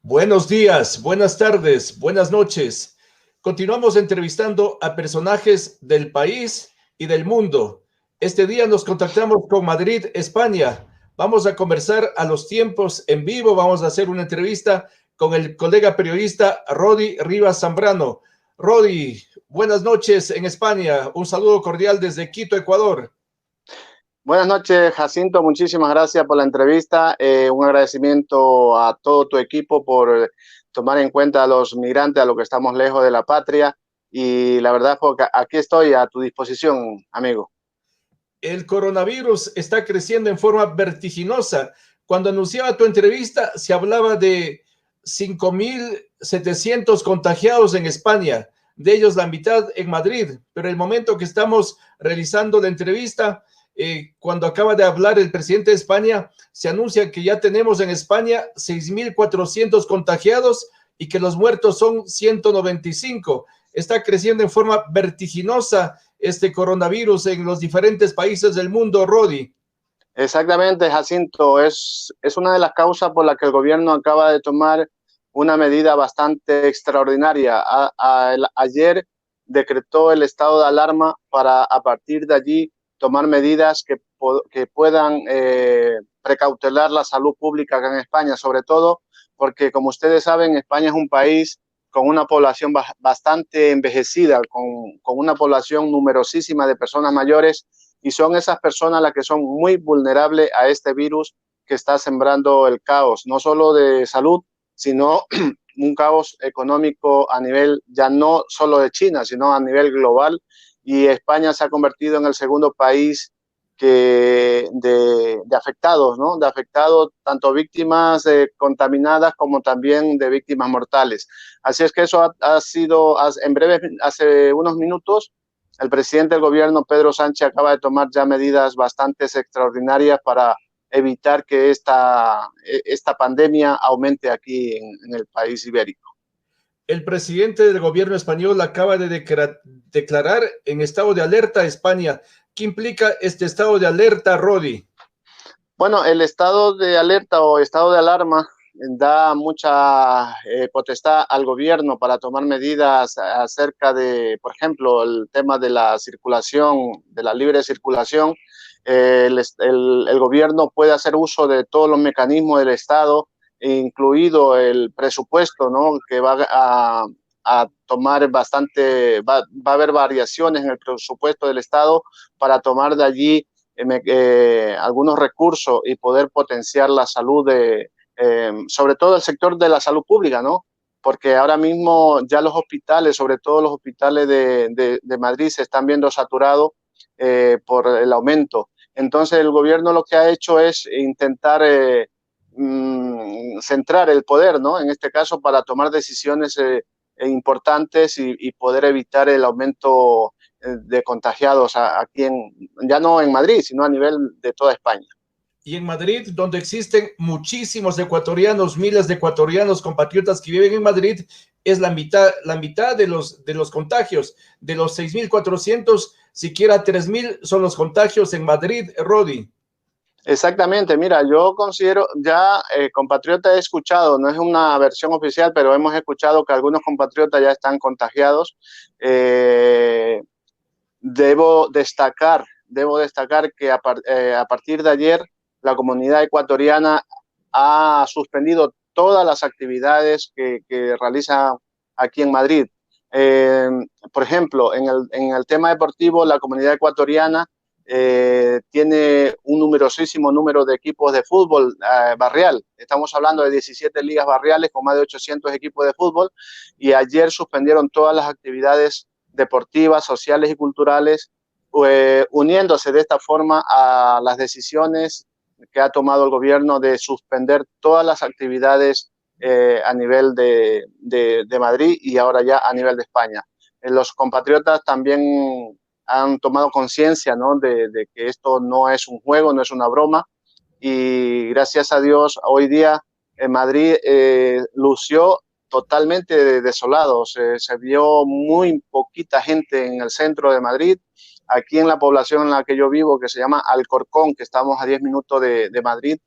Buenos días, buenas tardes, buenas noches. Continuamos entrevistando a personajes del país y del mundo. Este día nos contactamos con Madrid, España. Vamos a conversar a los tiempos en vivo. Vamos a hacer una entrevista con el colega periodista Rodi Rivas Zambrano. Rodi, buenas noches en España. Un saludo cordial desde Quito, Ecuador. Buenas noches, Jacinto. Muchísimas gracias por la entrevista. Un agradecimiento a todo tu equipo por tomar en cuenta a los migrantes, a los que estamos lejos de la patria. Y la verdad, porque aquí estoy a tu disposición, amigo. El coronavirus está creciendo en forma vertiginosa. Cuando anunciaba tu entrevista, se hablaba de 5.700 contagiados en España, de ellos la mitad en Madrid. Pero el momento que estamos realizando la entrevista, cuando acaba de hablar el presidente de España, se anuncia que ya tenemos en España 6.400 contagiados y que los muertos son 195. Está creciendo en forma vertiginosa este coronavirus en los diferentes países del mundo, Rodi. Exactamente, Jacinto. Es una de las causas por las que el gobierno acaba de tomar una medida bastante extraordinaria. Ayer decretó el estado de alarma para a partir de allí tomar medidas que puedan precautelar la salud pública acá en España, sobre todo porque, como ustedes saben, España es un país con una población bastante envejecida, con una población numerosísima de personas mayores, y son esas personas las que son muy vulnerables a este virus que está sembrando el caos, no solo de salud, sino un caos económico a nivel ya no solo de China, sino a nivel global. Y España se ha convertido en el segundo país de afectados, ¿no? De afectados, tanto víctimas contaminadas como también de víctimas mortales. Así es que eso ha sido, en breve, hace unos minutos, el presidente del gobierno, Pedro Sánchez, acaba de tomar ya medidas bastante extraordinarias para evitar que esta pandemia aumente aquí en el país ibérico. El presidente del gobierno español acaba de declarar en estado de alerta a España. ¿Qué implica este estado de alerta, Rodi? Bueno, el estado de alerta o estado de alarma da mucha potestad al gobierno para tomar medidas acerca de, por ejemplo, el tema de la circulación, de la libre circulación. El gobierno puede hacer uso de todos los mecanismos del Estado, incluido el presupuesto, ¿no? Que va a tomar va a haber variaciones en el presupuesto del Estado para tomar de allí algunos recursos y poder potenciar la salud sobre todo el sector de la salud pública, ¿no? Porque ahora mismo ya los hospitales, sobre todo los hospitales de Madrid, se están viendo saturados por el aumento. Entonces el gobierno lo que ha hecho es intentar centrar el poder, ¿no? En este caso, para tomar decisiones importantes y poder evitar el aumento de contagiados aquí ya no en Madrid, sino a nivel de toda España. Y en Madrid, donde existen muchísimos ecuatorianos, miles de ecuatorianos, compatriotas que viven en Madrid, es la mitad de los contagios. De los 6.400, siquiera 3.000 son los contagios en Madrid, Rodi. Exactamente, mira, yo considero, ya compatriotas he escuchado, no es una versión oficial, pero hemos escuchado que algunos compatriotas ya están contagiados. Debo destacar que a partir de ayer la comunidad ecuatoriana ha suspendido todas las actividades que realiza aquí en Madrid. Por ejemplo, en el tema deportivo, la comunidad ecuatoriana tiene un numerosísimo número de equipos de fútbol barrial. Estamos hablando de 17 ligas barriales con más de 800 equipos de fútbol, y ayer suspendieron todas las actividades deportivas, sociales y culturales, uniéndose de esta forma a las decisiones que ha tomado el gobierno de suspender todas las actividades a nivel de Madrid y ahora ya a nivel de España. Los compatriotas también han tomado conciencia, ¿no? de que esto no es un juego, no es una broma, y gracias a Dios hoy día en Madrid lució totalmente desolado. Se vio muy poquita gente en el centro de Madrid. Aquí en la población en la que yo vivo, que se llama Alcorcón, que estamos a 10 minutos de Madrid,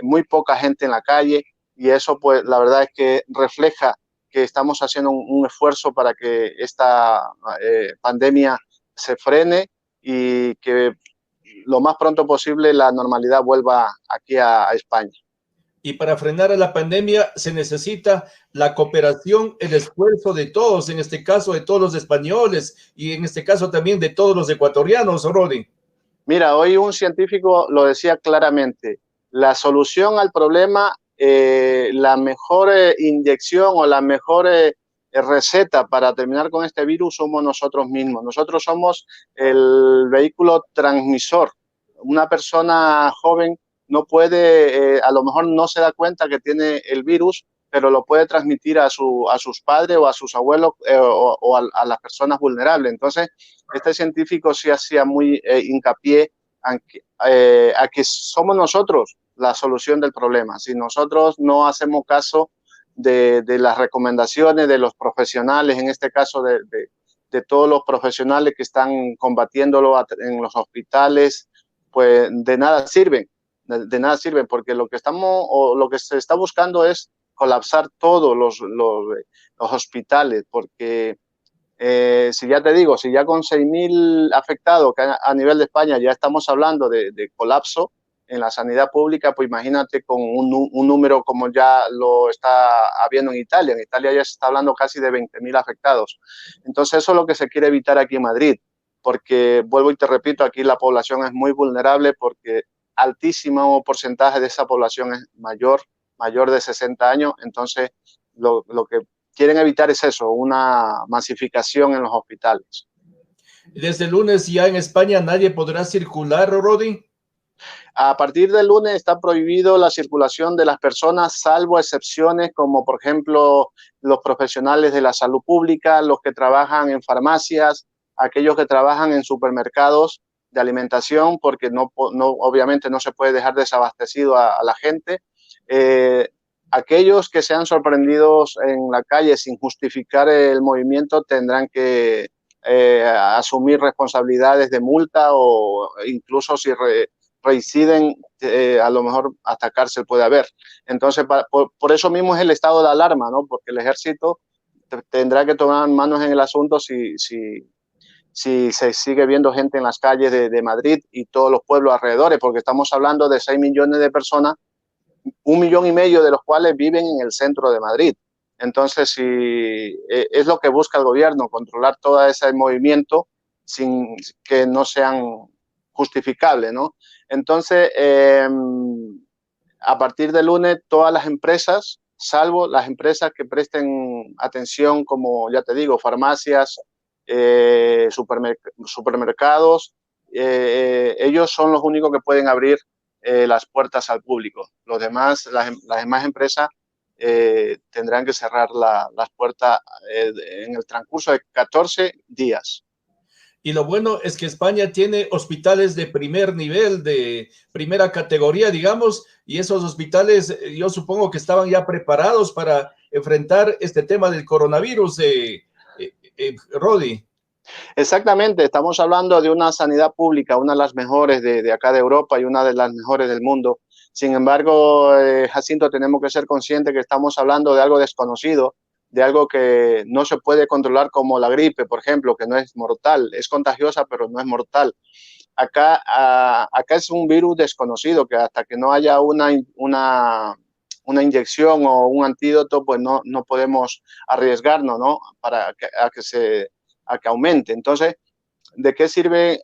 muy poca gente en la calle. y eso pues la verdad es que refleja que estamos haciendo un esfuerzo para que esta pandemia se frene y que lo más pronto posible la normalidad vuelva aquí a España. Y para frenar a la pandemia se necesita la cooperación, el esfuerzo de todos, en este caso de todos los españoles y en este caso también de todos los ecuatorianos, Rodi. Mira, hoy un científico lo decía claramente, la solución al problema, la mejor inyección o la mejor receta para terminar con este virus somos nosotros mismos. Nosotros somos el vehículo transmisor. Una persona joven no puede, a lo mejor no se da cuenta que tiene el virus, pero lo puede transmitir a sus padres o a sus abuelos o a las personas vulnerables. Entonces, este científico sí hacía muy hincapié a que somos nosotros la solución del problema. Si nosotros no hacemos caso de las recomendaciones de los profesionales, en este caso de todos los profesionales que están combatiéndolo en los hospitales, pues de nada sirven. De nada sirven, porque lo que se está buscando es colapsar todos los hospitales, porque si ya te digo, si ya con 6.000 afectados que a nivel de España ya estamos hablando de colapso en la sanidad pública, pues imagínate con un número como ya lo está habiendo en Italia. En Italia ya se está hablando casi de 20.000 afectados. Entonces eso es lo que se quiere evitar aquí en Madrid, porque vuelvo y te repito, aquí la población es muy vulnerable porque altísimo porcentaje de esa población es mayor de 60 años. Entonces lo que quieren evitar es eso, una masificación en los hospitales. Desde el lunes ya en España nadie podrá circular, Rodi. A partir del lunes está prohibido la circulación de las personas, salvo excepciones como, por ejemplo, los profesionales de la salud pública, los que trabajan en farmacias, aquellos que trabajan en supermercados de alimentación, porque obviamente no se puede dejar desabastecido a la gente. Aquellos que sean sorprendidos en la calle sin justificar el movimiento tendrán que asumir responsabilidades de multa o incluso si reinciden, a lo mejor hasta cárcel puede haber. Entonces, por eso mismo es el estado de alarma, ¿no? Porque el ejército tendrá que tomar manos en el asunto si se sigue viendo gente en las calles de Madrid y todos los pueblos alrededores, porque estamos hablando de 6 millones de personas, 1,5 millones de los cuales viven en el centro de Madrid. Entonces, es lo que busca el gobierno, controlar todo ese movimiento sin que no sean justificables, ¿no? Entonces, a partir del lunes, todas las empresas, salvo las empresas que presten atención, como ya te digo, farmacias, supermercados, ellos son los únicos que pueden abrir las puertas al público. Los demás, las demás empresas tendrán que cerrar las puertas en el transcurso de 14 días. Y lo bueno es que España tiene hospitales de primer nivel, de primera categoría, digamos, y esos hospitales yo supongo que estaban ya preparados para enfrentar este tema del coronavirus, Rodi. Exactamente, estamos hablando de una sanidad pública, una de las mejores de acá de Europa y una de las mejores del mundo. Sin embargo, Jacinto, tenemos que ser conscientes que estamos hablando de algo desconocido, de algo que no se puede controlar como la gripe, por ejemplo, que no es mortal, es contagiosa, pero no es mortal. Acá es un virus desconocido, que hasta que no haya una inyección o un antídoto, pues no podemos arriesgarnos, ¿no? Para a que aumente. Entonces, ¿de qué sirve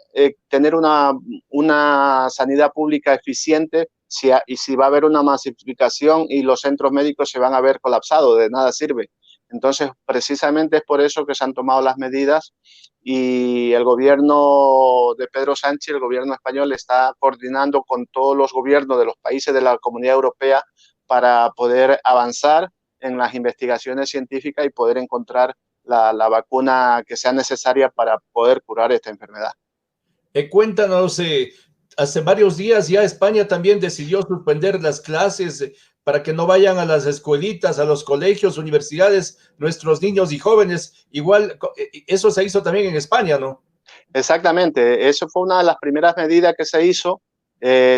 tener una sanidad pública eficiente si va a haber una masificación y los centros médicos se van a ver colapsados? De nada sirve. Entonces, precisamente es por eso que se han tomado las medidas y el gobierno de Pedro Sánchez, el gobierno español, está coordinando con todos los gobiernos de los países de la Comunidad Europea para poder avanzar en las investigaciones científicas y poder encontrar la vacuna que sea necesaria para poder curar esta enfermedad. Cuéntanos, hace varios días ya España también decidió suspender las clases para que no vayan a las escuelitas, a los colegios, universidades, nuestros niños y jóvenes. Igual, eso se hizo también en España, ¿no? Exactamente, eso fue una de las primeras medidas que se hizo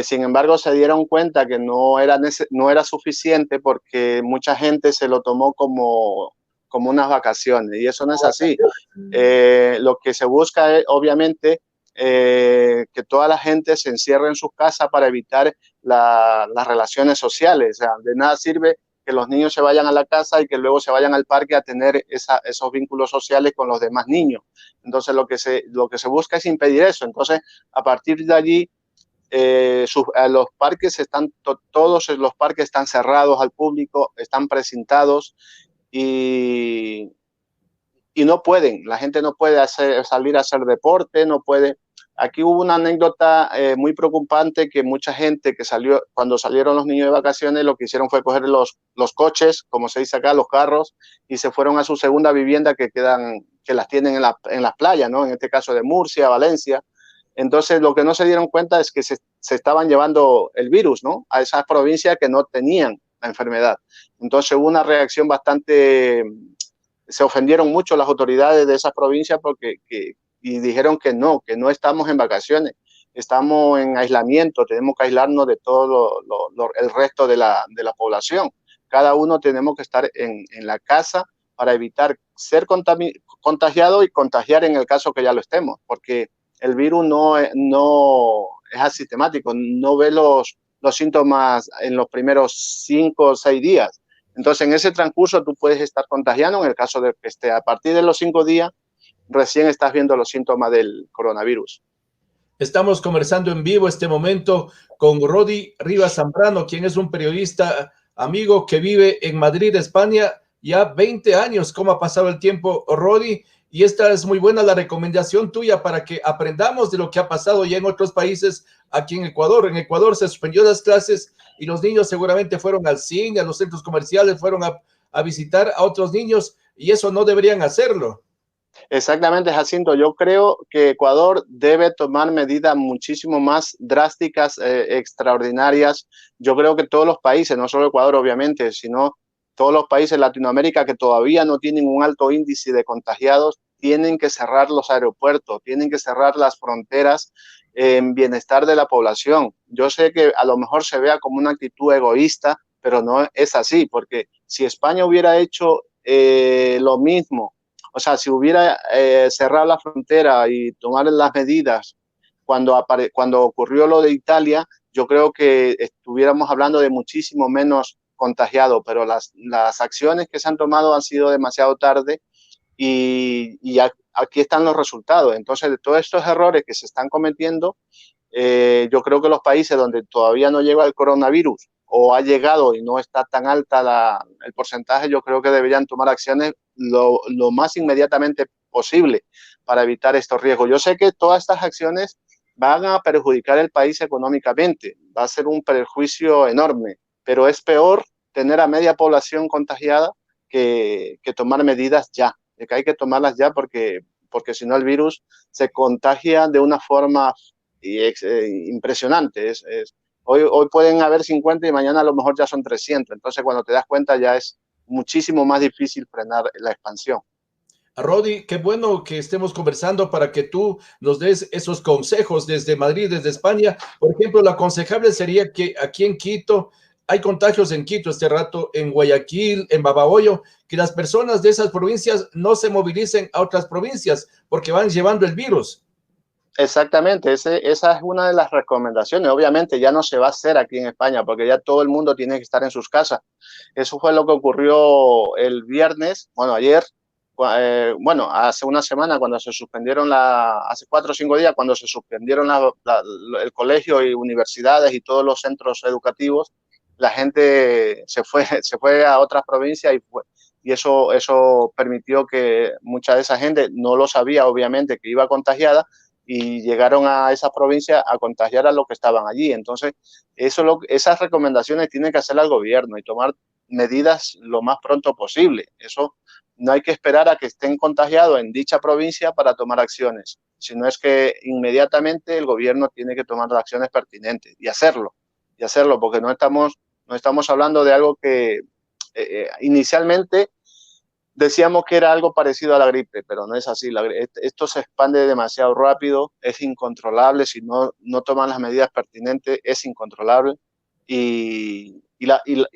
Sin embargo, se dieron cuenta que no era suficiente porque mucha gente se lo tomó como unas vacaciones y eso no es así. Lo que se busca es, obviamente, que toda la gente se encierre en sus casas para evitar las relaciones sociales. O sea, de nada sirve que los niños se vayan a la casa y que luego se vayan al parque a tener esos vínculos sociales con los demás niños. Entonces, lo que se busca es impedir eso. Entonces, a partir de allí, los parques todos los parques están cerrados al público, están precintados y, y no pueden, la gente no puede salir a hacer deporte, no puede. Aquí hubo una anécdota muy preocupante que mucha gente que salió, cuando salieron los niños de vacaciones, lo que hicieron fue coger los coches, como se dice acá, los carros, y se fueron a su segunda vivienda que las tienen en las playas, ¿no? En este caso de Murcia, Valencia. Entonces, lo que no se dieron cuenta es que se estaban llevando el virus, ¿no? A esas provincias que no tenían la enfermedad. Entonces, hubo una reacción bastante. Se ofendieron mucho las autoridades de esas provincias y dijeron que no estamos en vacaciones, estamos en aislamiento, tenemos que aislarnos de todo el resto de la población. Cada uno tenemos que estar en la casa para evitar ser contagiado y contagiar en el caso que ya lo estemos, porque el virus no es asistemático, no ve los síntomas en los primeros 5 o 6 días. Entonces, en ese transcurso tú puedes estar contagiando en el caso de que esté a partir de los 5 días, recién estás viendo los síntomas del coronavirus. Estamos conversando en vivo este momento con Rodi Rivas Zambrano, quien es un periodista amigo que vive en Madrid, España, ya 20 años. ¿Cómo ha pasado el tiempo, Rodi? Y esta es muy buena la recomendación tuya para que aprendamos de lo que ha pasado ya en otros países, aquí en Ecuador. En Ecuador se suspendió las clases y los niños seguramente fueron al cine, a los centros comerciales, fueron a visitar a otros niños y eso no deberían hacerlo. Exactamente, Jacinto. Yo creo que Ecuador debe tomar medidas muchísimo más drásticas, extraordinarias. Yo creo que todos los países, no solo Ecuador obviamente, sino todos los países de Latinoamérica que todavía no tienen un alto índice de contagiados, tienen que cerrar los aeropuertos, tienen que cerrar las fronteras en bienestar de la población. Yo sé que a lo mejor se vea como una actitud egoísta, pero no es así, porque si España hubiera hecho lo mismo, o sea, si hubiera cerrado la frontera y tomar las medidas cuando ocurrió lo de Italia, yo creo que estuviéramos hablando de muchísimo menos contagiados, pero las acciones que se han tomado han sido demasiado tarde y aquí están los resultados. Entonces, de todos estos errores que se están cometiendo, yo creo que los países donde todavía no llega el coronavirus o ha llegado y no está tan alta el porcentaje, yo creo que deberían tomar acciones lo más inmediatamente posible para evitar estos riesgos. Yo sé que todas estas acciones van a perjudicar el país económicamente, va a ser un perjuicio enorme, pero es peor tener a media población contagiada que tomar medidas ya, de que hay que tomarlas ya porque si no el virus se contagia de una forma impresionante. Hoy pueden haber 50 y mañana a lo mejor ya son 300. Entonces, cuando te das cuenta, ya es muchísimo más difícil frenar la expansión. Rodi, qué bueno que estemos conversando para que tú nos des esos consejos desde Madrid, desde España. Por ejemplo, lo aconsejable sería que aquí en Quito, hay contagios en Quito este rato, en Guayaquil, en Babahoyo, que las personas de esas provincias no se movilicen a otras provincias porque van llevando el virus. Exactamente, esa es una de las recomendaciones. Obviamente ya no se va a hacer aquí en España porque ya todo el mundo tiene que estar en sus casas. Eso fue lo que ocurrió el viernes, bueno, ayer, bueno, hace una semana cuando se suspendieron, hace 4 o 5 días, cuando se suspendieron el colegio y universidades y todos los centros educativos, la gente se fue a otras provincias y eso permitió que mucha de esa gente no lo sabía, obviamente, que iba contagiada y llegaron a esa provincia a contagiar a los que estaban allí. Entonces, esas recomendaciones tiene que hacer el gobierno y tomar medidas lo más pronto posible. Eso no hay que esperar a que estén contagiados en dicha provincia para tomar acciones, sino es que inmediatamente el gobierno tiene que tomar las acciones pertinentes y hacerlo, porque no estamos hablando de algo que inicialmente decíamos que era algo parecido a la gripe, pero no es así. Esto se expande demasiado rápido, es incontrolable. Si no toman las medidas pertinentes, es incontrolable y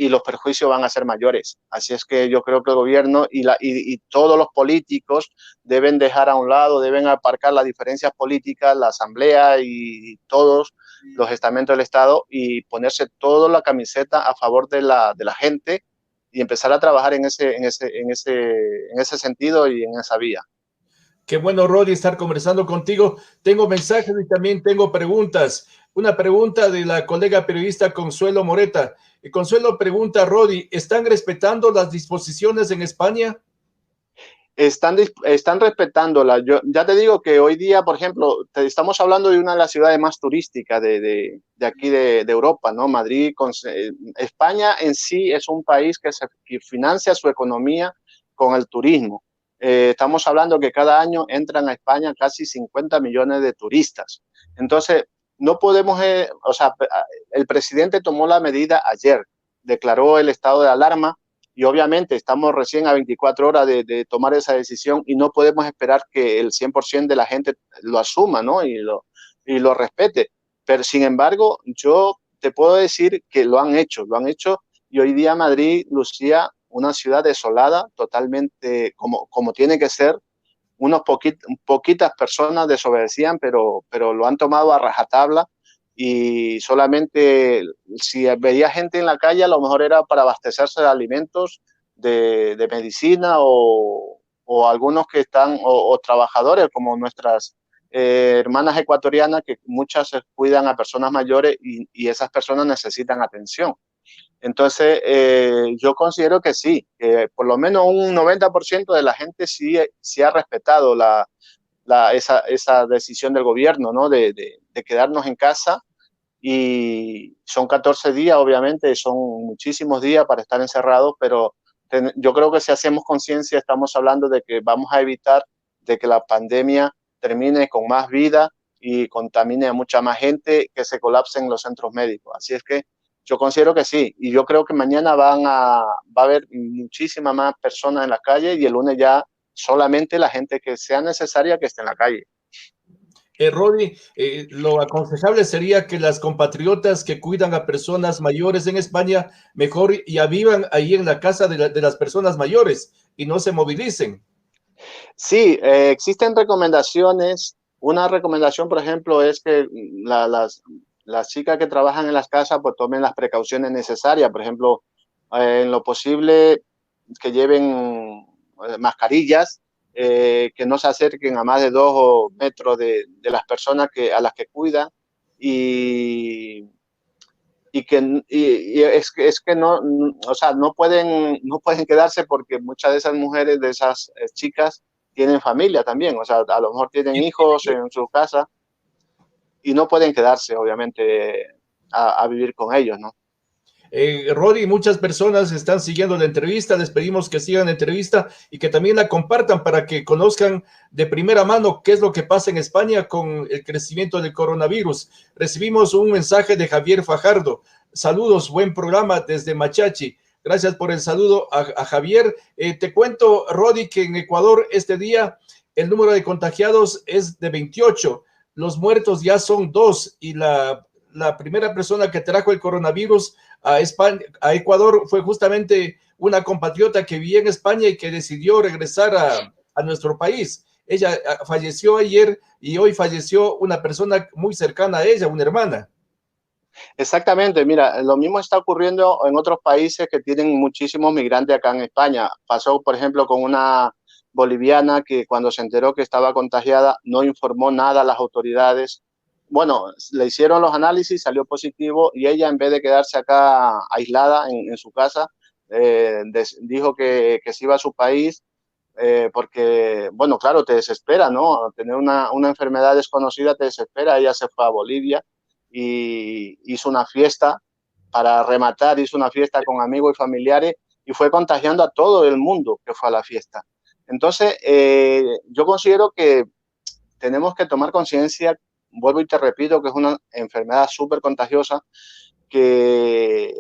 los perjuicios van a ser mayores. Así es que yo creo que el gobierno y todos los políticos deben dejar a un lado, deben aparcar las diferencias políticas, la asamblea y todos los estamentos del Estado y ponerse toda la camiseta a favor de la gente y empezar a trabajar en ese sentido y en esa vía. Qué bueno, Rodi, estar conversando contigo. Tengo mensajes y también tengo preguntas. Una pregunta de la colega periodista Consuelo Moreta. Consuelo pregunta, Rodi, ¿están respetando las disposiciones en España? Están respetándola. Yo ya te digo que hoy día, por ejemplo, estamos hablando de una de las ciudades más turísticas de aquí de Europa, ¿no? Madrid, España en sí es un país que financia su economía con el turismo. Estamos hablando que cada año entran a España casi 50 millones de turistas. Entonces, no podemos, o sea, el presidente tomó la medida ayer, declaró el estado de alarma y obviamente estamos recién a 24 horas de tomar esa decisión y no podemos esperar que el 100% de la gente lo asuma, ¿no? Y lo respete. Pero sin embargo, yo te puedo decir que lo han hecho y hoy día Madrid lucía una ciudad desolada, totalmente como tiene que ser. Poquitas personas desobedecían, pero lo han tomado a rajatabla y solamente si veía gente en la calle a lo mejor era para abastecerse de alimentos, de medicina o algunos que están, o trabajadores como nuestras hermanas ecuatorianas que muchas cuidan a personas mayores y esas personas necesitan atención. Entonces, yo considero que sí, que por lo menos un 90% de la gente sí ha respetado esa decisión del gobierno, ¿no? De quedarnos en casa y son 14 días, obviamente, son muchísimos días para estar encerrados, pero yo creo que si hacemos conciencia estamos hablando de que vamos a evitar de que la pandemia termine con más vida y contamine a mucha más gente, que se colapsen los centros médicos. Así es que yo considero que sí, y yo creo que mañana va a haber muchísimas más personas en la calle y el lunes ya solamente la gente que sea necesaria que esté en la calle. Rodi, lo aconsejable sería que las compatriotas que cuidan a personas mayores en España mejor ya vivan ahí en la casa de las personas mayores y no se movilicen. Sí, existen recomendaciones. Una recomendación, por ejemplo, es que las chicas que trabajan en las casas pues tomen las precauciones necesarias. Por ejemplo, en lo posible que lleven mascarillas, que no se acerquen a más de 2 metros de las personas a las que cuidan y, es que no, o sea, no pueden quedarse porque muchas de esas mujeres, de esas chicas, tienen familia también, o sea, a lo mejor tienen hijos en su casa y no pueden quedarse, obviamente, a vivir con ellos, ¿no? Rodi, muchas personas están siguiendo la entrevista, les pedimos que sigan la entrevista y que también la compartan para que conozcan de primera mano qué es lo que pasa en España con el crecimiento del coronavirus. Recibimos un mensaje de Javier Fajardo. Saludos, buen programa desde Machachi. Gracias por el saludo a Javier. Te cuento, Rodi, que en Ecuador este día el número de contagiados es de 28. Los muertos ya son 2 y la primera persona que trajo el coronavirus a España, a Ecuador, fue justamente una compatriota que vivía en España y que decidió regresar a nuestro país. Ella falleció ayer y hoy falleció una persona muy cercana a ella, una hermana. Exactamente, mira, lo mismo está ocurriendo en otros países que tienen muchísimos migrantes acá en España. Pasó, por ejemplo, con una boliviana que cuando se enteró que estaba contagiada no informó nada a las autoridades. Bueno, le hicieron los análisis, salió positivo y ella en vez de quedarse acá aislada en su casa, dijo que se iba a su país porque, bueno, claro, te desespera, ¿no? Tener una enfermedad desconocida te desespera. Ella se fue a Bolivia y hizo una fiesta para rematar, hizo una fiesta con amigos y familiares y fue contagiando a todo el mundo que fue a la fiesta. Entonces, yo considero que tenemos que tomar conciencia, vuelvo y te repito, que es una enfermedad súper contagiosa, que,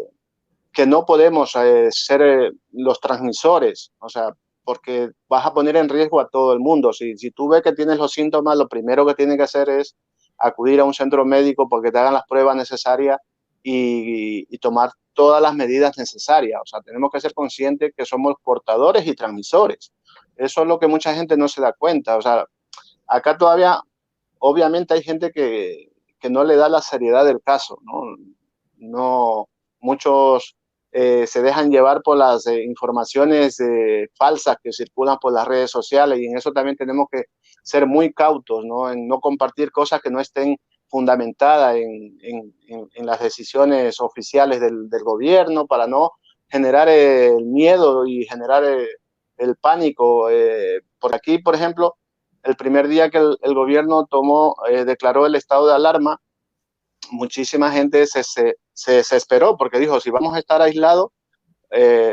que no podemos ser los transmisores, o sea, porque vas a poner en riesgo a todo el mundo. Si tú ves que tienes los síntomas, lo primero que tienes que hacer es acudir a un centro médico porque te hagan las pruebas necesarias y tomar todas las medidas necesarias. O sea, tenemos que ser conscientes que somos portadores y transmisores. Eso es lo que mucha gente no se da cuenta. O sea, acá todavía, obviamente hay gente que no le da la seriedad del caso, ¿no? No, muchos se dejan llevar por las informaciones falsas que circulan por las redes sociales, y en eso también tenemos que ser muy cautos, ¿no? En no compartir cosas que no estén fundamentadas en las decisiones oficiales del gobierno, para no generar el miedo y generar el pánico. Por aquí, por ejemplo, el primer día que el gobierno declaró el estado de alarma, muchísima gente se desesperó porque dijo, si vamos a estar aislados,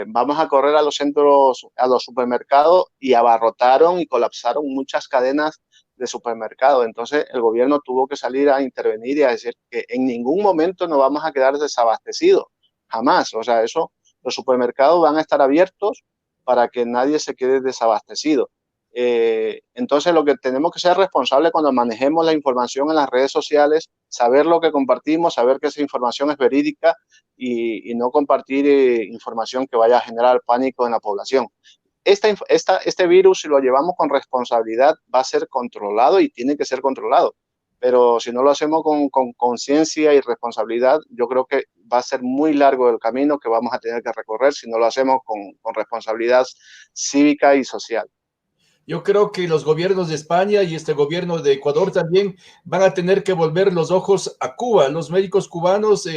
vamos a correr a los centros, a los supermercados, y abarrotaron y colapsaron muchas cadenas de supermercados. Entonces el gobierno tuvo que salir a intervenir y a decir que en ningún momento nos vamos a quedar desabastecidos, jamás. O sea, los supermercados van a estar abiertos para que nadie se quede desabastecido. Entonces lo que tenemos que ser responsables cuando manejemos la información en las redes sociales, saber lo que compartimos, saber que esa información es verídica y no compartir información que vaya a generar pánico en la población. Este virus, si lo llevamos con responsabilidad, va a ser controlado y tiene que ser controlado. Pero si no lo hacemos con conciencia y responsabilidad, yo creo que va a ser muy largo el camino que vamos a tener que recorrer si no lo hacemos con responsabilidad cívica y social. Yo creo que los gobiernos de España y este gobierno de Ecuador también van a tener que volver los ojos a Cuba. Los médicos cubanos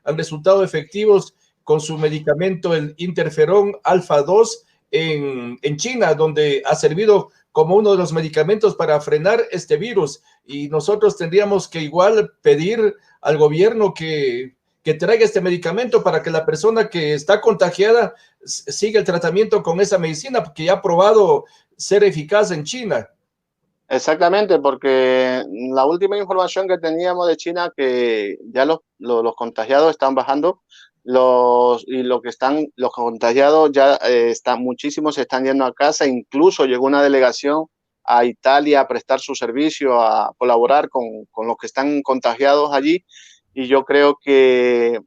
han resultado efectivos con su medicamento, el interferón alfa 2, en China, donde ha servido como uno de los medicamentos para frenar este virus. Y nosotros tendríamos que igual pedir al gobierno que traiga este medicamento para que la persona que está contagiada siga el tratamiento con esa medicina, porque ya ha probado ser eficaz en China. Exactamente, porque la última información que teníamos de China, que ya los contagiados están bajando, los contagiados ya muchísimos se están yendo a casa. Incluso llegó una delegación a Italia a prestar su servicio, a colaborar con los que están contagiados allí, y yo creo que,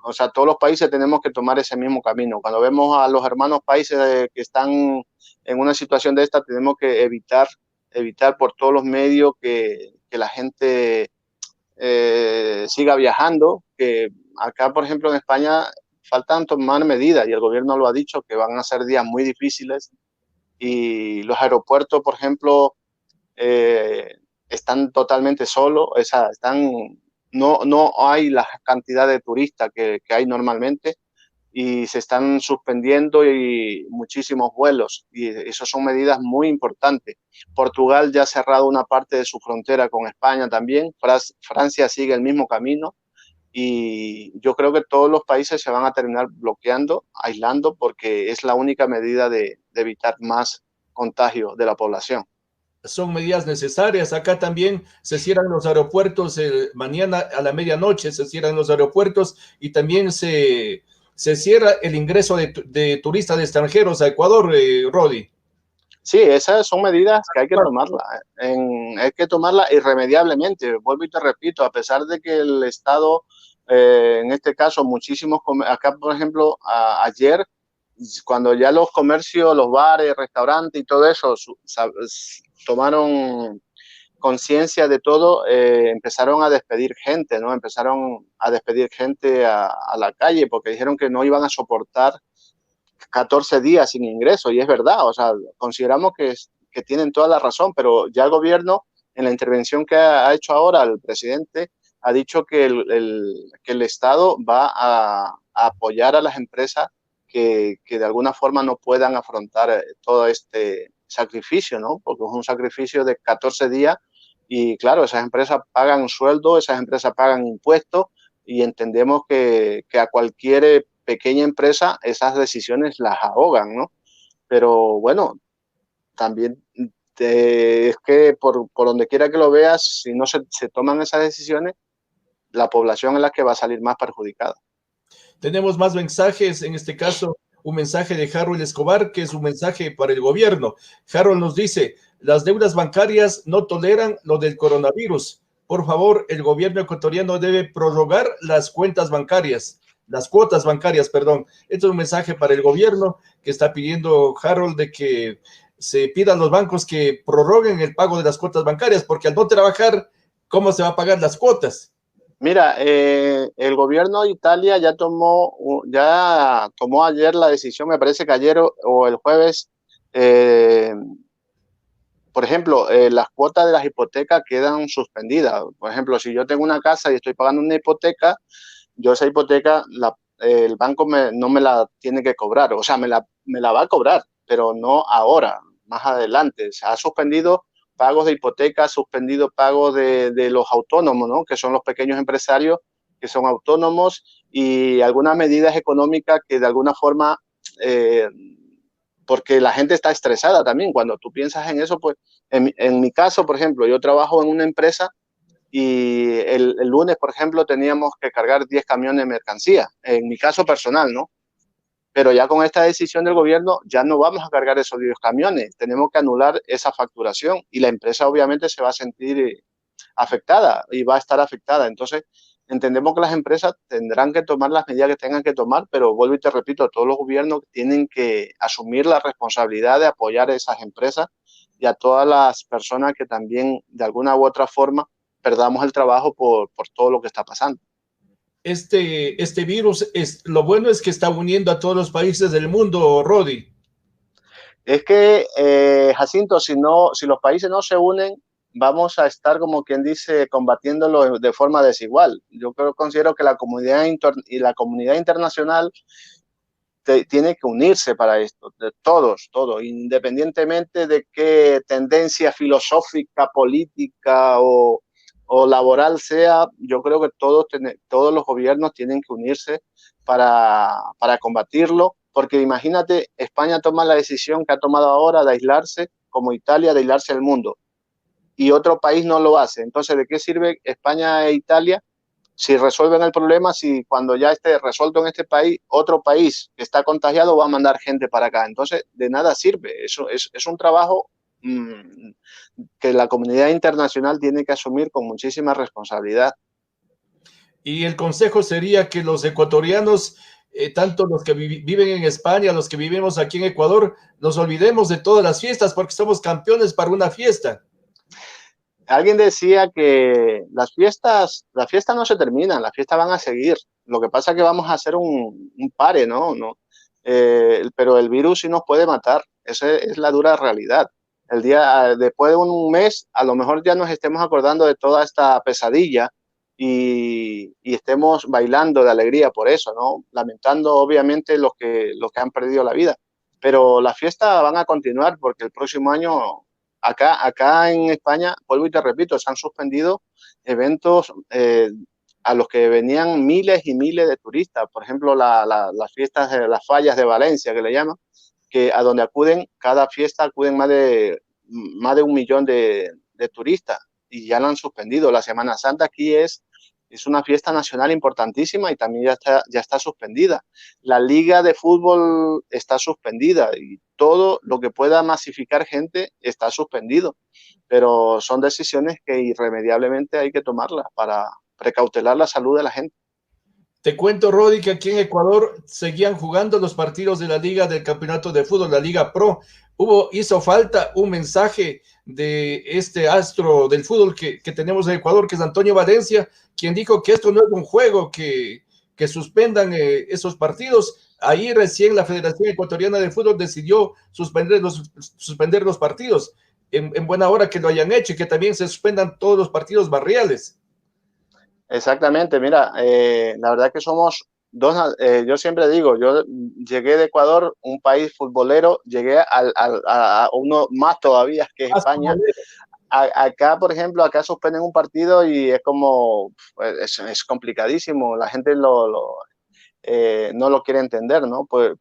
o sea, todos los países tenemos que tomar ese mismo camino. Cuando vemos a los hermanos países que están en una situación de esta, tenemos que evitar por todos los medios que la gente siga viajando, que acá, por ejemplo, en España faltan tomar medidas, y el gobierno lo ha dicho, que van a ser días muy difíciles, y los aeropuertos, por ejemplo, están totalmente solos, o sea, no hay la cantidad de turistas que hay normalmente, y se están suspendiendo muchísimos vuelos, y esas son medidas muy importantes. Portugal ya ha cerrado una parte de su frontera con España también. Francia sigue el mismo camino, y yo creo que todos los países se van a terminar bloqueando, aislando, porque es la única medida de evitar más contagio de la población. Son medidas necesarias. Acá también se cierran los aeropuertos, mañana a la medianoche se cierran los aeropuertos, y también se cierra el ingreso de turistas de extranjeros a Ecuador, Rodi. Sí, esas son medidas que hay que tomarlas. Hay que tomarlas irremediablemente. Vuelvo y te repito, a pesar de que el Estado, en este caso, acá, por ejemplo, ayer, cuando ya los comercios, los bares, restaurantes y todo eso tomaron conciencia de todo, empezaron a despedir gente, ¿no? Empezaron a despedir gente a la calle, porque dijeron que no iban a soportar 14 días sin ingreso, y es verdad. O sea, consideramos que tienen toda la razón, pero ya el gobierno, en la intervención que ha hecho ahora el presidente, ha dicho que el Estado va a apoyar a las empresas que de alguna forma no puedan afrontar todo este sacrificio, ¿no? Porque es un sacrificio de 14 días, y claro, esas empresas pagan sueldo, esas empresas pagan impuestos, y entendemos que a cualquier pequeña empresa esas decisiones las ahogan, ¿no? Pero bueno, también es que por donde quiera que lo veas, si no se toman esas decisiones, la población es la que va a salir más perjudicada. Tenemos más mensajes, en este caso, un mensaje de Harold Escobar, que es un mensaje para el gobierno. Harold nos dice, las deudas bancarias no toleran lo del coronavirus. Por favor, el gobierno ecuatoriano debe prorrogar las cuotas bancarias, perdón. Este es un mensaje para el gobierno que está pidiendo Harold de que se pida a los bancos que prorroguen el pago de las cuotas bancarias, porque al no trabajar, ¿cómo se va a pagar las cuotas? Mira, el gobierno de Italia ya tomó ayer la decisión, me parece que ayer o el jueves, por ejemplo, las cuotas de las hipotecas quedan suspendidas. Por ejemplo, si yo tengo una casa y estoy pagando una hipoteca, yo esa hipoteca, el banco no me la tiene que cobrar, o sea, me la va a cobrar, pero no ahora, más adelante. Se ha suspendido pagos de hipoteca, suspendido pagos de los autónomos, ¿no? Que son los pequeños empresarios que son autónomos, y algunas medidas económicas que de alguna forma, porque la gente está estresada también. Cuando tú piensas en eso, pues en mi caso, por ejemplo, yo trabajo en una empresa y el lunes, por ejemplo, teníamos que cargar 10 camiones de mercancía, en mi caso personal, ¿no? Pero ya con esta decisión del gobierno ya no vamos a cargar esos 10 camiones, tenemos que anular esa facturación y la empresa obviamente se va a sentir afectada y va a estar afectada. Entonces, entendemos que las empresas tendrán que tomar las medidas que tengan que tomar, pero vuelvo y te repito, todos los gobiernos tienen que asumir la responsabilidad de apoyar a esas empresas y a todas las personas que también de alguna u otra forma perdamos el trabajo por todo lo que está pasando. Este virus, lo bueno es que está uniendo a todos los países del mundo, Rodi. Es que, Jacinto, si los países no se unen, vamos a estar, como quien dice, combatiéndolo de forma desigual. Yo considero que la comunidad internacional tiene que unirse para esto, de todos, independientemente de qué tendencia filosófica, política o laboral sea. Yo creo que todos los gobiernos tienen que unirse para combatirlo, porque imagínate, España toma la decisión que ha tomado ahora de aislarse, como Italia, de aislarse del mundo, y otro país no lo hace. Entonces, ¿de qué sirve España e Italia si resuelven el problema, si cuando ya esté resuelto en este país, otro país que está contagiado va a mandar gente para acá? Entonces, de nada sirve. Eso es un trabajo que la comunidad internacional tiene que asumir con muchísima responsabilidad. Y el consejo sería que los ecuatorianos, tanto los que viven en España, los que vivimos aquí en Ecuador, nos olvidemos de todas las fiestas porque somos campeones para una fiesta. Alguien decía que las fiestas no se terminan, las fiestas van a seguir. Lo que pasa es que vamos a hacer un pare, ¿no? Pero el virus sí nos puede matar. Esa es la dura realidad. Después de un mes, a lo mejor ya nos estemos acordando de toda esta pesadilla y estemos bailando de alegría por eso, ¿no? Lamentando obviamente los que han perdido la vida. Pero las fiestas van a continuar porque el próximo año, acá en España, vuelvo y te repito, se han suspendido eventos a los que venían miles y miles de turistas. Por ejemplo, las fiestas de las fallas de Valencia, que le llaman, que a donde cada fiesta acuden más de 1 millón de turistas, y ya lo han suspendido. La Semana Santa aquí es una fiesta nacional importantísima y también ya está suspendida. La liga de fútbol está suspendida y todo lo que pueda masificar gente está suspendido. Pero son decisiones que irremediablemente hay que tomarlas para precautelar la salud de la gente. Te cuento, Rodi, que aquí en Ecuador seguían jugando los partidos de la Liga del Campeonato de Fútbol, la Liga Pro. Hizo falta un mensaje de este astro del fútbol que tenemos en Ecuador, que es Antonio Valencia, quien dijo que esto no es un juego, que suspendan esos partidos. Ahí recién la Federación Ecuatoriana de Fútbol decidió suspender los partidos. En buena hora que lo hayan hecho y que también se suspendan todos los partidos barriales. Exactamente, mira, la verdad que somos yo siempre digo, yo llegué de Ecuador, un país futbolero, llegué a uno más todavía, que es España. Acá, por ejemplo, acá suspenden un partido y es como, es complicadísimo, la gente no lo quiere entender, ¿no? Pues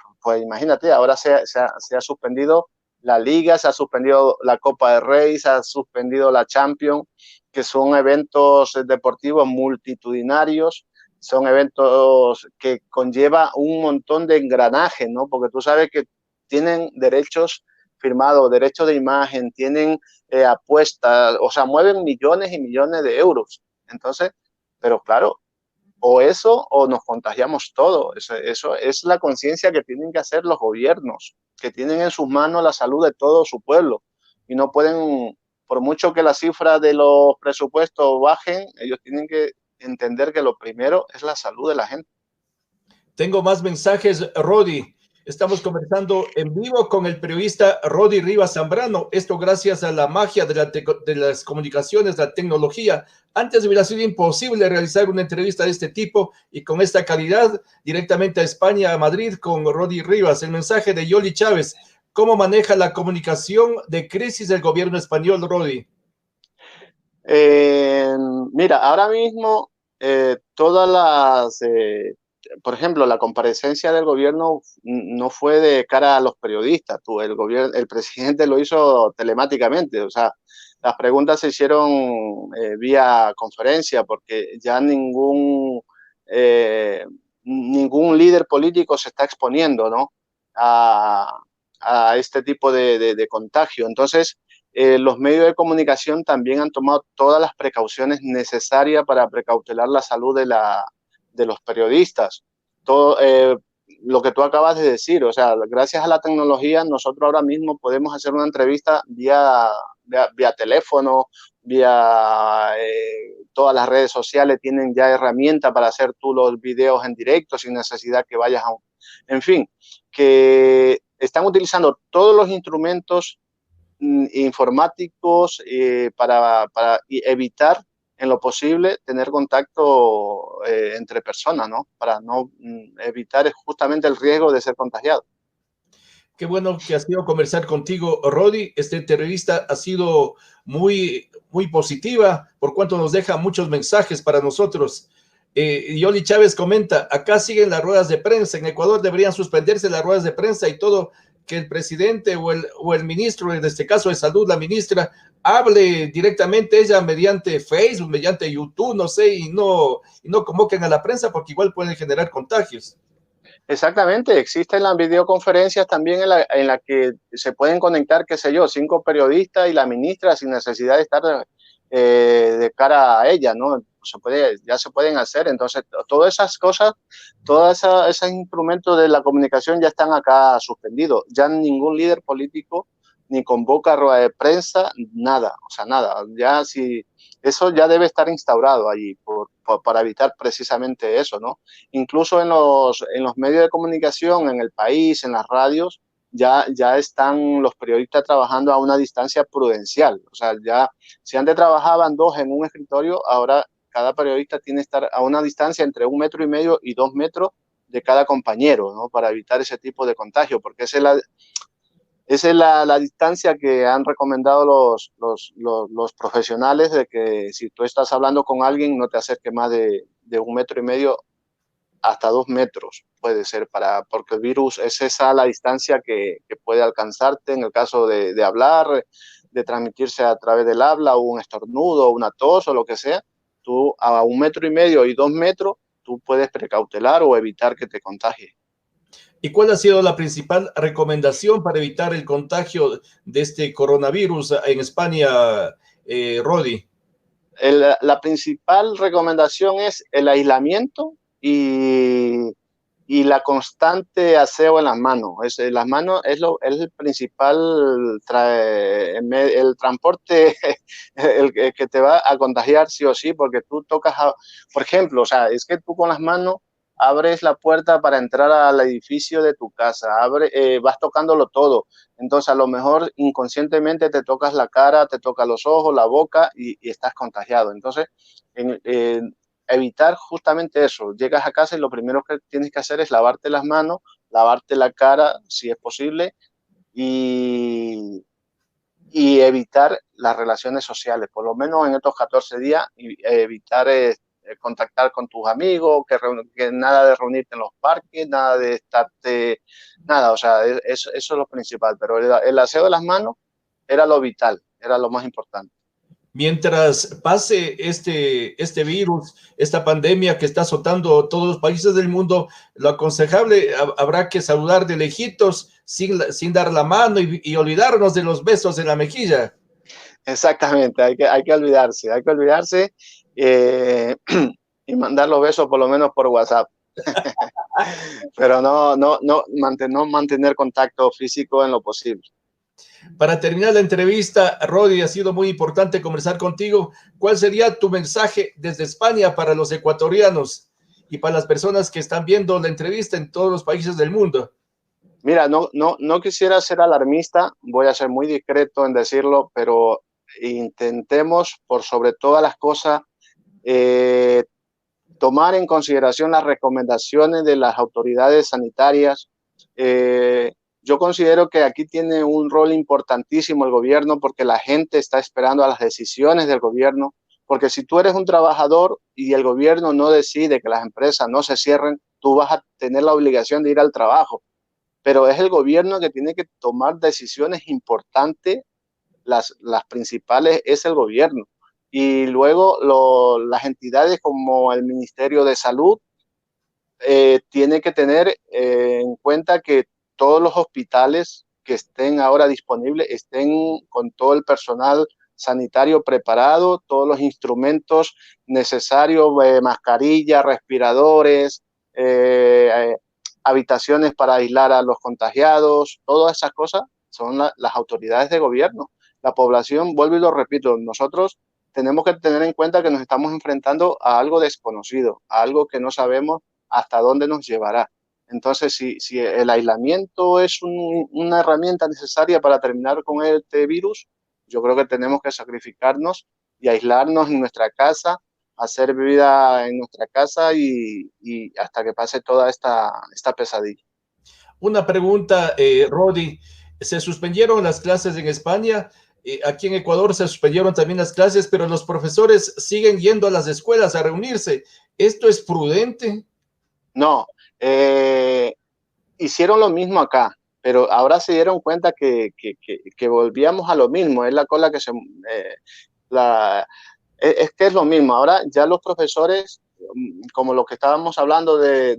imagínate, ahora se ha suspendido la Liga, se ha suspendido la Copa del Rey, se ha suspendido la Champions, que son eventos deportivos multitudinarios. son eventos que conlleva un montón de engranaje, ¿no? Porque tú sabes que tienen derechos firmados, derechos de imagen, tienen apuestas, o sea, mueven millones y millones de euros. Entonces, pero claro, o eso o nos contagiamos todo. Eso es la conciencia que tienen que hacer los gobiernos, que tienen en sus manos la salud de todo su pueblo y no pueden, por mucho que las cifras de los presupuestos bajen, ellos tienen que entender que lo primero es la salud de la gente. Tengo más mensajes, Rodi. Estamos conversando en vivo con el periodista Rodi Rivas Zambrano. Esto gracias a la magia de las comunicaciones, la tecnología. Antes hubiera sido imposible realizar una entrevista de este tipo y con esta calidad directamente a España, a Madrid, con Rodi Rivas. El mensaje de Yoli Chávez. ¿Cómo maneja la comunicación de crisis del gobierno español, Rodi? Mira, ahora mismo todas por ejemplo, la comparecencia del gobierno no fue de cara a los periodistas. El presidente lo hizo telemáticamente, o sea, las preguntas se hicieron vía conferencia porque ya ningún líder político se está exponiendo, ¿no? a, a este tipo de contagio. Entonces, los medios de comunicación también han tomado todas las precauciones necesarias para precautelar la salud de los periodistas. Todo, lo que tú acabas de decir, o sea, gracias a la tecnología, nosotros ahora mismo podemos hacer una entrevista vía teléfono, todas las redes sociales tienen ya herramientas para hacer tú los videos en directo sin necesidad que vayas a un... En fin, que están utilizando todos los instrumentos informáticos para evitar en lo posible tener contacto entre personas, ¿no? Para no evitar justamente el riesgo de ser contagiado. Qué bueno que ha sido conversar contigo, Rodi. Esta entrevista ha sido muy positiva, por cuanto nos deja muchos mensajes para nosotros. Yoli Chávez comenta, acá siguen las ruedas de prensa, en Ecuador deberían suspenderse las ruedas de prensa y todo, que el presidente o el ministro, en este caso de salud, la ministra, hable directamente ella mediante Facebook, mediante YouTube, no sé, y no convoquen a la prensa porque igual pueden generar contagios. Exactamente, existen las videoconferencias también en la que se pueden conectar, qué sé yo, 5 periodistas y la ministra sin necesidad de estar de cara a ella, ¿no? Ya se pueden hacer, entonces todas esas cosas, esos instrumentos de la comunicación ya están acá suspendidos, ya ningún líder político ni convoca rueda de prensa, nada, o sea, nada, ya si eso ya debe estar instaurado allí para evitar precisamente eso, ¿no? Incluso en los medios de comunicación, en el país, en las radios, ya están los periodistas trabajando a una distancia prudencial. O sea, ya si antes trabajaban 2 en un escritorio, ahora cada periodista tiene que estar a una distancia entre 1,5 metros y 2 metros de cada compañero, ¿no? Para evitar ese tipo de contagio, porque esa es la distancia que han recomendado los profesionales, de que si tú estás hablando con alguien, no te acerques más de 1,5 metros hasta 2 metros, puede ser, porque el virus es esa la distancia que puede alcanzarte en el caso de hablar, de transmitirse a través del habla, o un estornudo, una tos o lo que sea. Tú a 1,5 metros y 2 metros, tú puedes precautelar o evitar que te contagie. ¿Y cuál ha sido la principal recomendación para evitar el contagio de este coronavirus en España, Rodi? La principal recomendación es el aislamiento y la constante aseo en las manos. Las manos es el principal, el transporte el que te va a contagiar sí o sí, porque tú tocas, por ejemplo, o sea, es que tú con las manos abres la puerta para entrar al edificio de tu casa, vas tocándolo todo. Entonces, a lo mejor inconscientemente te tocas la cara, te tocas los ojos, la boca y estás contagiado. Entonces, evitar justamente eso. Llegas a casa y lo primero que tienes que hacer es lavarte las manos, lavarte la cara, si es posible, y, y evitar las relaciones sociales, por lo menos en estos 14 días, evitar contactar con tus amigos, que nada de reunirte en los parques, nada de estarte, nada, o sea, eso es lo principal, pero el aseo de las manos era lo vital, era lo más importante. Mientras pase este virus, esta pandemia que está azotando todos los países del mundo, lo aconsejable habrá que saludar de lejitos sin dar la mano y olvidarnos de los besos en la mejilla. Exactamente, hay que olvidarse y mandar los besos por lo menos por WhatsApp. Pero no mantener contacto físico en lo posible. Para terminar la entrevista, Rodi, ha sido muy importante conversar contigo. ¿Cuál sería tu mensaje desde España para los ecuatorianos y para las personas que están viendo la entrevista en todos los países del mundo? Mira, no quisiera ser alarmista, voy a ser muy discreto en decirlo, pero intentemos, por sobre todas las cosas, eh, tomar en consideración las recomendaciones de las autoridades sanitarias. Eh, yo considero que aquí tiene un rol importantísimo el gobierno porque la gente está esperando a las decisiones del gobierno, porque si tú eres un trabajador y el gobierno no decide que las empresas no se cierren, tú vas a tener la obligación de ir al trabajo, pero es el gobierno que tiene que tomar decisiones importantes, las principales es el gobierno. Y luego las entidades como el Ministerio de Salud tiene que tener en cuenta que todos los hospitales que estén ahora disponibles estén con todo el personal sanitario preparado, todos los instrumentos necesarios, mascarillas, respiradores, habitaciones para aislar a los contagiados, todas esas cosas son las autoridades de gobierno. La población, vuelvo y lo repito, nosotros tenemos que tener en cuenta que nos estamos enfrentando a algo desconocido, a algo que no sabemos hasta dónde nos llevará. Entonces, si el aislamiento es una herramienta necesaria para terminar con este virus, yo creo que tenemos que sacrificarnos y aislarnos en nuestra casa, hacer vida en nuestra casa y hasta que pase toda esta pesadilla. Una pregunta, Rodi. ¿Se suspendieron las clases en España? Aquí en Ecuador se suspendieron también las clases, pero los profesores siguen yendo a las escuelas a reunirse. ¿Esto es prudente? No, hicieron lo mismo acá, pero ahora se dieron cuenta que volvíamos a lo mismo. Es la cola que se... es que es lo mismo. Ahora ya los profesores, como lo que estábamos hablando de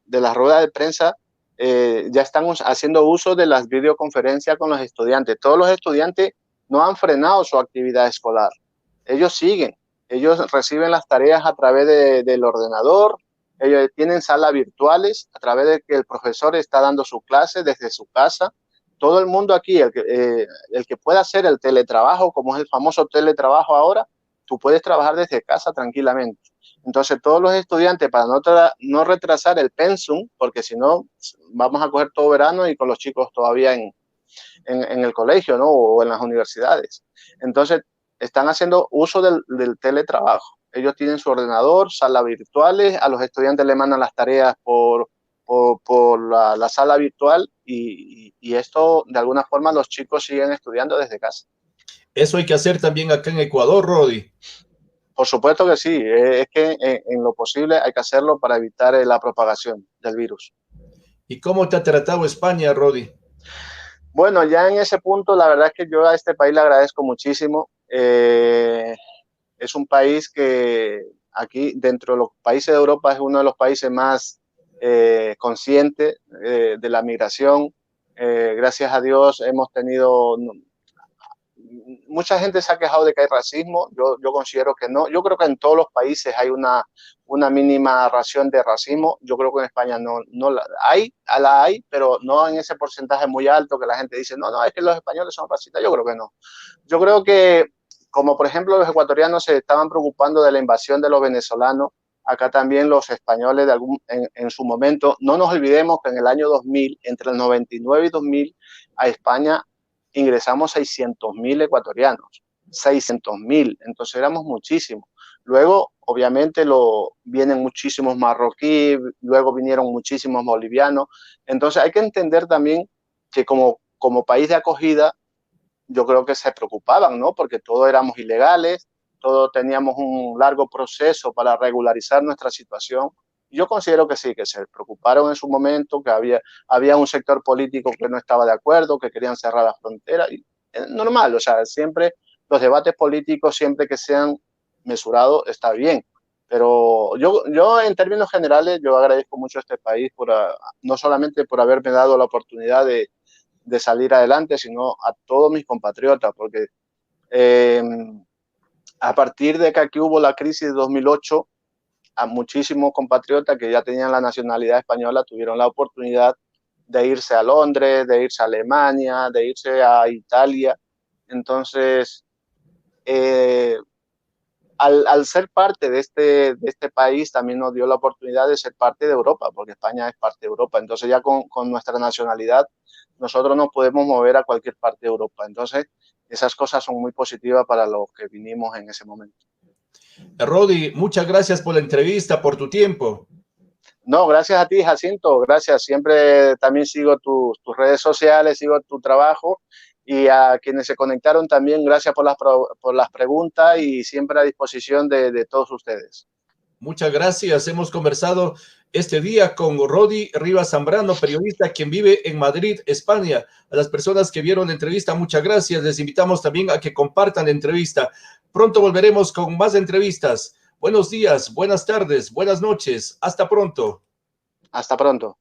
la rueda de prensa, ya están haciendo uso de las videoconferencias con los estudiantes. Todos los estudiantes no han frenado su actividad escolar. Ellos siguen. Ellos reciben las tareas a través del ordenador. Ellos tienen salas virtuales a través de que el profesor está dando su clase desde su casa. Todo el mundo aquí, el que pueda hacer el teletrabajo, como es el famoso teletrabajo ahora, tú puedes trabajar desde casa tranquilamente. Entonces, todos los estudiantes, para no retrasar el pensum, porque si no, vamos a coger todo verano y con los chicos todavía en el colegio, ¿no? O en las universidades. Entonces, están haciendo uso del teletrabajo. Ellos tienen su ordenador, salas virtuales, a los estudiantes le mandan las tareas por la sala virtual y esto, de alguna forma, los chicos siguen estudiando desde casa. Eso hay que hacer también acá en Ecuador, Rodi. Por supuesto que sí, es que en lo posible hay que hacerlo para evitar la propagación del virus. ¿Y cómo te ha tratado España, Rodi? Bueno, ya en ese punto, la verdad es que yo a este país le agradezco muchísimo. Es un país que aquí, dentro de los países de Europa, es uno de los países más conscientes de la migración. Gracias a Dios hemos tenido... Mucha gente se ha quejado de que hay racismo, yo considero que no. Yo creo que en todos los países hay una mínima ración de racismo. Yo creo que en España no la hay, pero no en ese porcentaje muy alto que la gente dice, no, es que los españoles son racistas. Yo creo que no. Yo creo que, como por ejemplo los ecuatorianos se estaban preocupando de la invasión de los venezolanos, acá también los españoles en su momento, no nos olvidemos que en el año 2000, entre el 99 y 2000, a España ingresamos 600.000 ecuatorianos, 600.000, entonces éramos muchísimos. Luego, obviamente, vienen muchísimos marroquíes, luego vinieron muchísimos bolivianos, entonces hay que entender también que como país de acogida, yo creo que se preocupaban, ¿no? Porque todos éramos ilegales, todos teníamos un largo proceso para regularizar nuestra situación. Yo considero que sí, que se preocuparon en su momento, que había un sector político que no estaba de acuerdo, que querían cerrar la frontera. Y es normal, o sea, siempre los debates políticos, siempre que sean mesurados, está bien. Pero yo en términos generales, yo agradezco mucho a este país no solamente por haberme dado la oportunidad de salir adelante, sino a todos mis compatriotas, porque a partir de que aquí hubo la crisis de 2008, a muchísimos compatriotas que ya tenían la nacionalidad española tuvieron la oportunidad de irse a Londres, de irse a Alemania, de irse a Italia. Entonces, al ser parte de este país, también nos dio la oportunidad de ser parte de Europa, porque España es parte de Europa. Entonces, ya con nuestra nacionalidad, nosotros nos podemos mover a cualquier parte de Europa. Entonces, esas cosas son muy positivas para los que vinimos en ese momento. Rodi, muchas gracias por la entrevista, por tu tiempo. No, gracias a ti, Jacinto, gracias. Siempre también sigo tus redes sociales, sigo tu trabajo, y a quienes se conectaron también, gracias por las preguntas, y siempre a disposición de todos ustedes. Muchas gracias. Hemos conversado este día con Rodi Rivas Zambrano, periodista quien vive en Madrid, España. A las personas que vieron la entrevista, muchas gracias. Les invitamos también a que compartan la entrevista. Pronto volveremos con más entrevistas. Buenos días, buenas tardes, buenas noches. Hasta pronto. Hasta pronto.